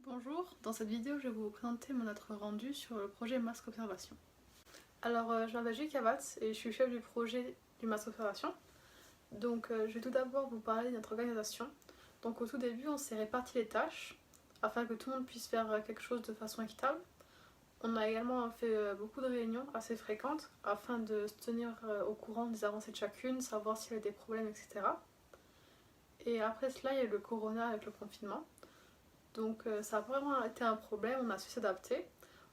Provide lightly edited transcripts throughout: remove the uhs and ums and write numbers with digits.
Bonjour, dans cette vidéo je vais vous présenter mon autre rendu sur le projet Masque Observation. Alors je m'appelle Julie Kavatz et je suis chef du projet du Masque Observation. Donc je vais tout d'abord vous parler de notre organisation. Donc au tout début on s'est réparti les tâches afin que tout le monde puisse faire quelque chose de façon équitable. On a également fait beaucoup de réunions assez fréquentes afin de se tenir au courant des avancées de chacune, savoir s'il y avait des problèmes, etc. Et après cela il y a eu le corona avec le confinement. Donc ça a vraiment été un problème, on a su s'adapter.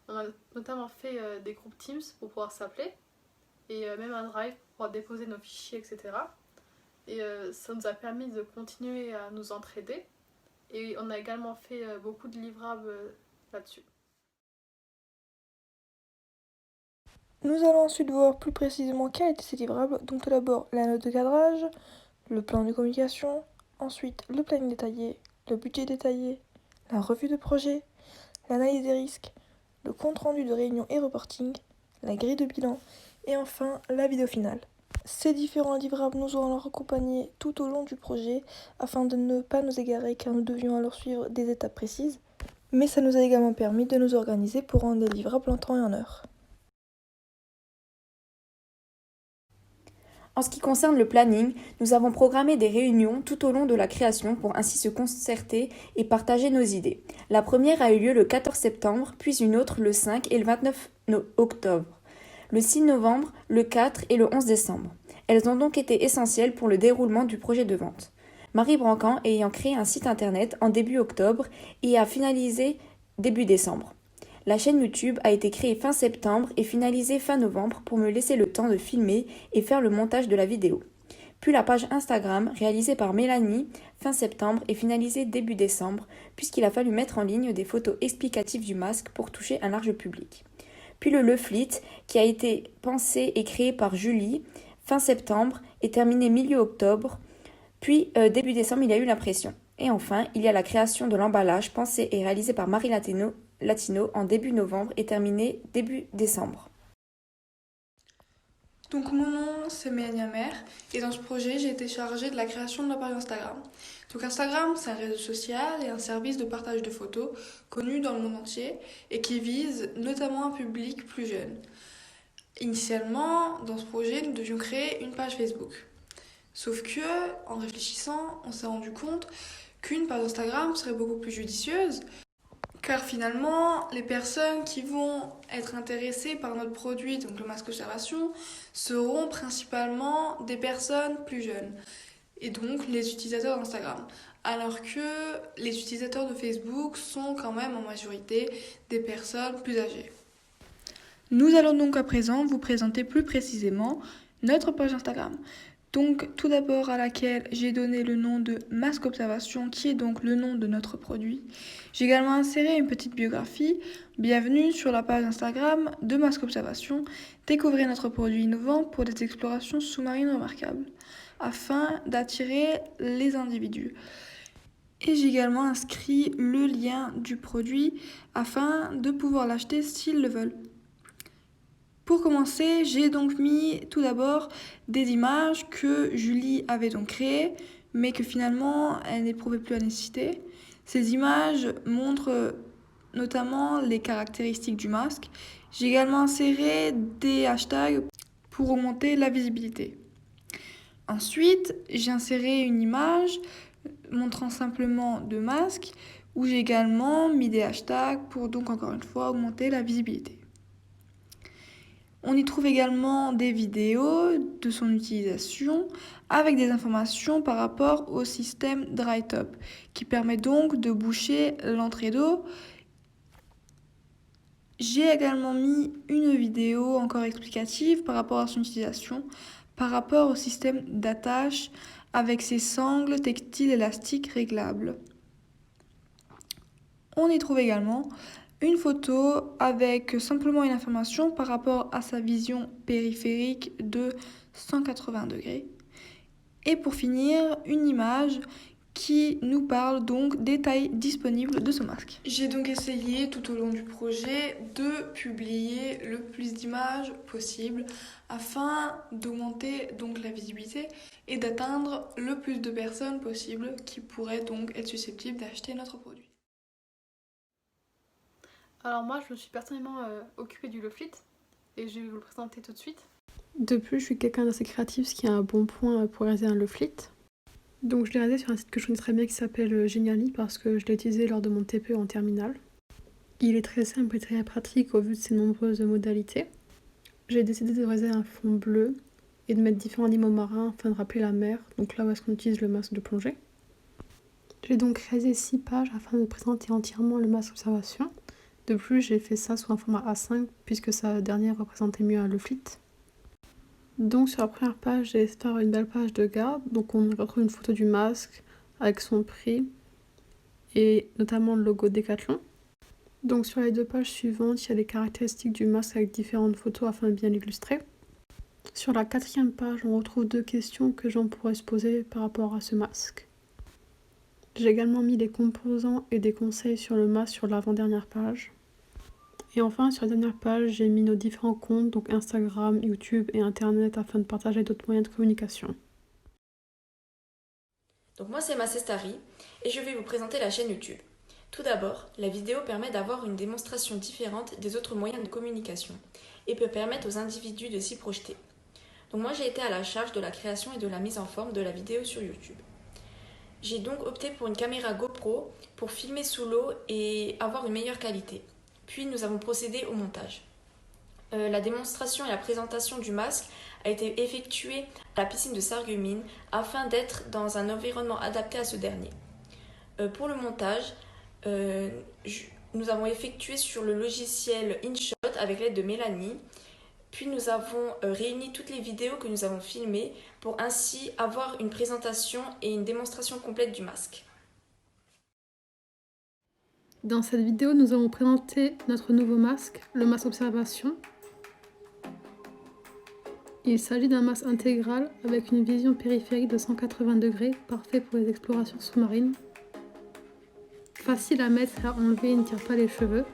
On a notamment fait des groupes Teams pour pouvoir s'appeler et même un Drive pour pouvoir déposer nos fichiers, etc. Et ça nous a permis de continuer à nous entraider et on a également fait beaucoup de livrables là-dessus. Nous allons ensuite voir plus précisément quels étaient ces livrables. Donc tout d'abord la note de cadrage, le plan de communication, ensuite le planning détaillé, le budget détaillé, la revue de projet, l'analyse des risques, le compte-rendu de réunion et reporting, la grille de bilan et enfin la vidéo finale. Ces différents livrables nous auront alors accompagnés tout au long du projet afin de ne pas nous égarer car nous devions alors suivre des étapes précises. Mais ça nous a également permis de nous organiser pour rendre les livrables en temps et en heure. En ce qui concerne le planning, nous avons programmé des réunions tout au long de la création pour ainsi se concerter et partager nos idées. La première a eu lieu le 14 septembre, puis une autre le 5 et le 29 octobre, le 6 novembre, le 4 et le 11 décembre. Elles ont donc été essentielles pour le déroulement du projet de vente. Marie Brancan ayant créé un site internet en début octobre et a finalisé début décembre. La chaîne YouTube a été créée fin septembre et finalisée fin novembre pour me laisser le temps de filmer et faire le montage de la vidéo. Puis la page Instagram, réalisée par Mélanie fin septembre et finalisée début décembre, puisqu'il a fallu mettre en ligne des photos explicatives du masque pour toucher un large public. Puis le Leaflet, qui a été pensé et créé par Julie fin septembre et terminé milieu octobre. Puis début décembre, il y a eu l'impression. Et enfin, il y a la création de l'emballage pensé et réalisé par Marie Latino en début novembre et terminé début décembre. Donc mon nom c'est Mélanie Amer et dans ce projet j'ai été chargée de la création de la page Instagram. Donc Instagram c'est un réseau social et un service de partage de photos connu dans le monde entier et qui vise notamment un public plus jeune. Initialement dans ce projet nous devions créer une page Facebook. Sauf que en réfléchissant on s'est rendu compte qu'une page Instagram serait beaucoup plus judicieuse. Car finalement, les personnes qui vont être intéressées par notre produit, donc le masque observation, seront principalement des personnes plus jeunes, et donc les utilisateurs d'Instagram. Alors que les utilisateurs de Facebook sont quand même en majorité des personnes plus âgées. Nous allons donc à présent vous présenter plus précisément notre page Instagram. Donc tout d'abord à laquelle j'ai donné le nom de Masque Observation, qui est donc le nom de notre produit. J'ai également inséré une petite biographie. Bienvenue sur la page Instagram de Masque Observation. Découvrez notre produit innovant pour des explorations sous-marines remarquables, afin d'attirer les individus. Et j'ai également inscrit le lien du produit afin de pouvoir l'acheter s'ils le veulent. Pour commencer, j'ai donc mis tout d'abord des images que Julie avait donc créées, mais que finalement elle n'éprouvait plus la nécessité. Ces images montrent notamment les caractéristiques du masque. J'ai également inséré des hashtags pour augmenter la visibilité. Ensuite, j'ai inséré une image montrant simplement deux masques, où j'ai également mis des hashtags pour donc encore une fois augmenter la visibilité. On y trouve également des vidéos de son utilisation avec des informations par rapport au système dry top qui permet donc de boucher l'entrée d'eau. J'ai également mis une vidéo encore explicative par rapport à son utilisation, par rapport au système d'attache avec ses sangles textiles élastiques réglables. On y trouve également une photo avec simplement une information par rapport à sa vision périphérique de 180 degrés. Et pour finir, une image qui nous parle donc des tailles disponibles de ce masque. J'ai donc essayé tout au long du projet de publier le plus d'images possible afin d'augmenter donc la visibilité et d'atteindre le plus de personnes possible qui pourraient donc être susceptibles d'acheter notre produit. Alors moi, je me suis personnellement occupée du Loflit et je vais vous le présenter tout de suite. De plus, je suis quelqu'un d'assez créatif, ce qui est un bon point pour réaliser un Loflit. Donc je l'ai réalisé sur un site que je connais très bien qui s'appelle Geniali parce que je l'ai utilisé lors de mon TPE en terminale. Il est très simple et très pratique au vu de ses nombreuses modalités. J'ai décidé de réaliser un fond bleu et de mettre différents animaux marins afin de rappeler la mer, donc là où est-ce qu'on utilise le masque de plongée. J'ai donc réalisé 6 pages afin de présenter entièrement le masque d'observation. De plus, j'ai fait ça sous un format A5 puisque sa dernière représentait mieux un Loflit. Donc sur la première page, j'ai essayé de faire une belle page de garde. Donc on retrouve une photo du masque avec son prix et notamment le logo Decathlon. Donc sur les 2 pages suivantes, il y a les caractéristiques du masque avec différentes photos afin de bien l'illustrer. Sur la 4e page, on retrouve 2 questions que j'en pourrais se poser par rapport à ce masque. J'ai également mis les composants et des conseils sur le masque sur l'avant-dernière page. Et enfin, sur la dernière page, j'ai mis nos différents comptes, donc Instagram, YouTube et Internet, afin de partager d'autres moyens de communication. Donc moi c'est Massestari et je vais vous présenter la chaîne YouTube. Tout d'abord, la vidéo permet d'avoir une démonstration différente des autres moyens de communication et peut permettre aux individus de s'y projeter. Donc moi j'ai été à la charge de la création et de la mise en forme de la vidéo sur YouTube. J'ai donc opté pour une caméra GoPro pour filmer sous l'eau et avoir une meilleure qualité. Puis nous avons procédé au montage. La démonstration et la présentation du masque a été effectuée à la piscine de Sarreguemines afin d'être dans un environnement adapté à ce dernier. Pour le montage, nous avons effectué sur le logiciel InShot avec l'aide de Mélanie. Puis nous avons réuni toutes les vidéos que nous avons filmées pour ainsi avoir une présentation et une démonstration complète du masque. Dans cette vidéo, nous allons présenter notre nouveau masque, le masque observation. Il s'agit d'un masque intégral avec une vision périphérique de 180 degrés, parfait pour les explorations sous-marines. Facile à mettre et à enlever, il ne tire pas les cheveux.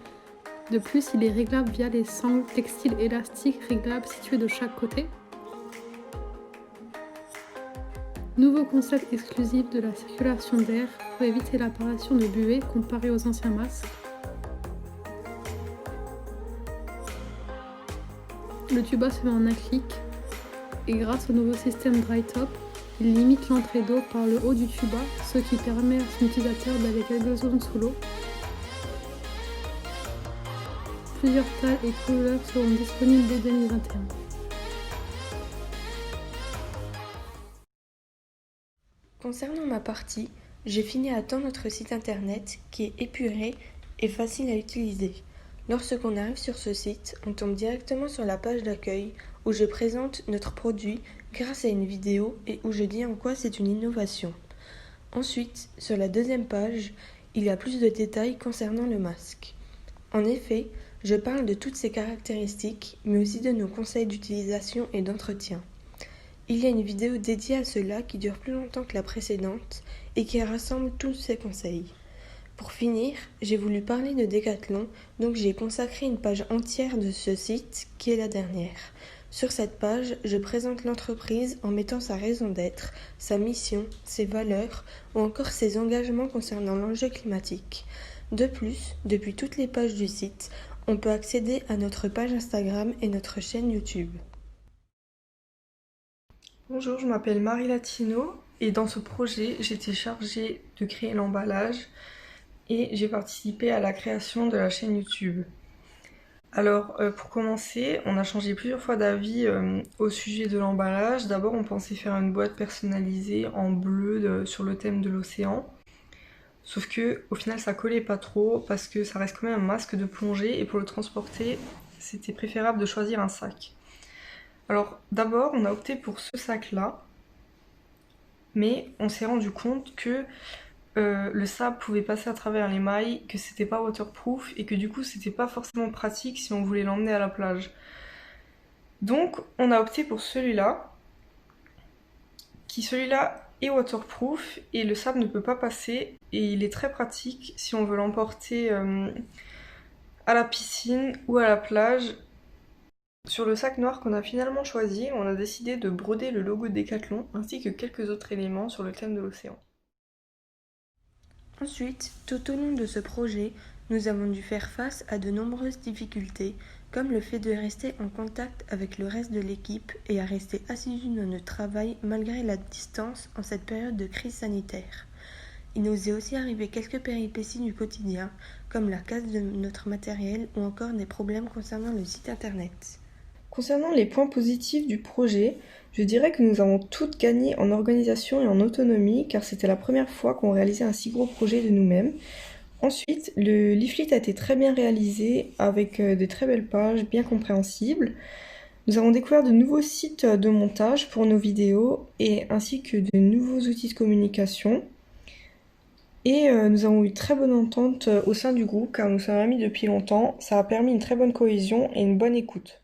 De plus, il est réglable via les sangles textiles élastiques réglables situées de chaque côté. Nouveau concept exclusif de la circulation d'air pour éviter l'apparition de buées comparé aux anciens masques. Le tuba se met en un clic et grâce au nouveau système dry top, il limite l'entrée d'eau par le haut du tuba, ce qui permet à son utilisateur d'aller quelques zones sous l'eau. Plusieurs tailles et couleurs seront disponibles dès 2021. Concernant ma partie, j'ai fini à temps notre site internet qui est épuré et facile à utiliser. Lorsqu'on arrive sur ce site, on tombe directement sur la page d'accueil où je présente notre produit grâce à une vidéo et où je dis en quoi c'est une innovation. Ensuite, sur la 2e page, il y a plus de détails concernant le masque. En effet, je parle de toutes ses caractéristiques, mais aussi de nos conseils d'utilisation et d'entretien. Il y a une vidéo dédiée à cela qui dure plus longtemps que la précédente et qui rassemble tous ces conseils. Pour finir, j'ai voulu parler de Decathlon, donc j'ai consacré une page entière de ce site qui est la dernière. Sur cette page, je présente l'entreprise en mettant sa raison d'être, sa mission, ses valeurs ou encore ses engagements concernant l'enjeu climatique. De plus, depuis toutes les pages du site, on peut accéder à notre page Instagram et notre chaîne YouTube. Bonjour, je m'appelle Marie Latino et dans ce projet, j'étais chargée de créer l'emballage et j'ai participé à la création de la chaîne YouTube. Alors, pour commencer, on a changé plusieurs fois d'avis au sujet de l'emballage. D'abord, on pensait faire une boîte personnalisée en bleu sur le thème de l'océan. Sauf que, au final, ça collait pas trop parce que ça reste quand même un masque de plongée et pour le transporter, c'était préférable de choisir un sac. Alors, d'abord, on a opté pour ce sac-là, mais on s'est rendu compte que le sable pouvait passer à travers les mailles, que c'était pas waterproof et que du coup c'était pas forcément pratique si on voulait l'emmener à la plage. Donc on a opté pour celui-là, celui-là est waterproof et le sable ne peut pas passer et il est très pratique si on veut l'emporter à la piscine ou à la plage. Sur le sac noir qu'on a finalement choisi, on a décidé de broder le logo Decathlon ainsi que quelques autres éléments sur le thème de l'océan. Ensuite, tout au long de ce projet, Nous avons dû faire face à de nombreuses difficultés, comme le fait de rester en contact avec le reste de l'équipe et à rester assidus dans notre travail malgré la distance en cette période de crise sanitaire. Il nous est aussi arrivé quelques péripéties du quotidien, comme la casse de notre matériel ou encore des problèmes concernant le site internet. Concernant les points positifs du projet, je dirais que nous avons toutes gagné en organisation et en autonomie car c'était la première fois qu'on réalisait un si gros projet de nous-mêmes. Ensuite, le leaflet a été très bien réalisé avec de très belles pages bien compréhensibles. Nous avons découvert de nouveaux sites de montage pour nos vidéos et ainsi que de nouveaux outils de communication. Et nous avons eu très bonne entente au sein du groupe car nous sommes amis depuis longtemps. Ça a permis une très bonne cohésion et une bonne écoute.